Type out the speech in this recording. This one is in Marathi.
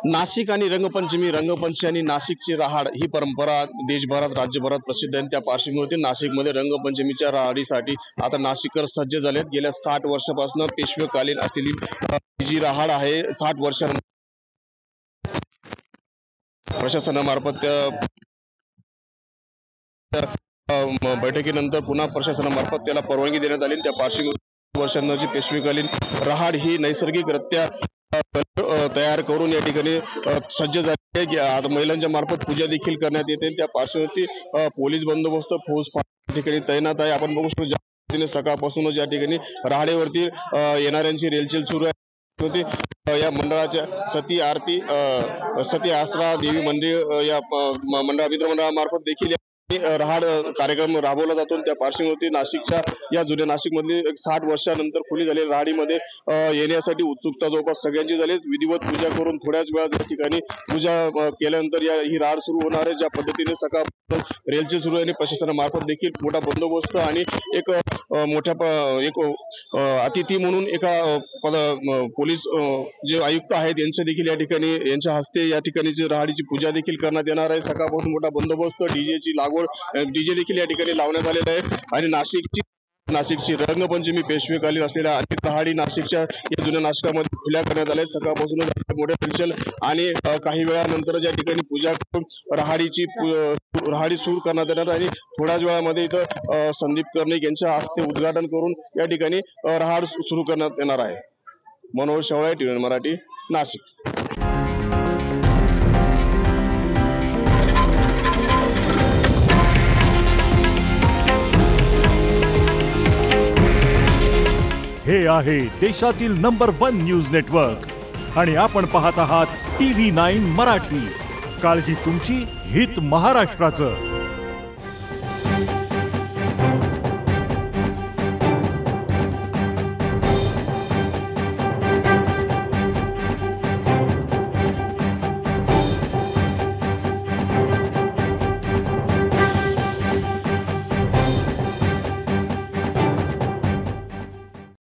नाशिक आणि रंगपंचमी आणि नाशिकची रहाड ही परंपरा देशभरात राज्यभरात प्रसिद्ध आहे। त्या पार्श्वभूमीवर नाशिकमध्ये रंगपंचमीच्या रहाडीसाठी आता नाशिककर सज्ज झालेत। गेल्या 60 वर्षापासून पेशवेकालीन असलेली जी रहाड आहे 60 वर्षांमध्ये प्रशासनामार्फत बैठकीनंतर पुन्हा प्रशासनामार्फत त्याला परवानगी देण्यात आली। त्या पार्श्वभूमीवर वर्षांची पेशवेकालीन रहाड ही नैसर्गिकरित्या तयार करून या ठिकाणी सज्ज झाली आहे। आता महिलांच्या मार्फत पूजा देखील करण्यात येते। त्या पार्श्वभूमीवर पोलीस बंदोबस्त फौज ठिकाणी तैनात आहे। आपण बघू शकतो सकाळपासूनच या ठिकाणी रहाडेवरती येणाऱ्यांची रेलचेल सुरू आहे। या मंडळाच्या सती आरती सती आसरा देवी मंदिर या मित्र मंडळामार्फत देखील रहाड कार्यक्रम राबवला जातो। त्या पार्श्वभूमीवर नाशिकच्या या जुन्या नाशिकमधली 60 वर्षानंतर खुली झालेल्या रहाडीमध्ये येण्यासाठी उत्सुकता जवळपास सगळ्यांची झाली। विधिवत पूजा करून थोड्याच वेळात या ठिकाणी पूजा केल्यानंतर ही रहाड सुरू होणार आहे। ज्या पद्धतीने सकाळ रेलचे सुरू आहे प्रशासनामार्फत देखील मोठा बंदोबस्त आणि एक अतिथी म्हणून एका पोलीस जे आयुक्त आहेत यांचे देखील या ठिकाणी यांच्या हस्ते या ठिकाणी रहाडीची पूजा देखील करण्यात येणार आहे। सकाळपासून मोठा बंदोबस्त डीजेची डीजे देखील या ठिकाणी लावण्यात आलेला आहे। आणि नाशिकची रंगपंचमी पेशवेकालीन असलेल्या अनेक रहाडी नाशिकच्या या जुन्या नाशिकामध्ये खुल्या करण्यात आल्या। सकाळपासून मोठ्या रेलचेल आणि काही वेळानंतर या ठिकाणी पूजा करून रहाडी सुरू करण्यात येणार आणि थोड्याच वेळामध्ये इथं संदीप कर्णिक यांच्या हस्ते उद्घाटन करून या ठिकाणी रहाड सुरू करण्यात येणार आहे। मनोहर शेवाळे, TVN मराठी, नाशिक। हे आहे देशातील नंबर 1 न्यूज नेटवर्क आणि आपण पाहत आहात TV9 मराठी। काळजी तुमची, हित महाराष्ट्राचं।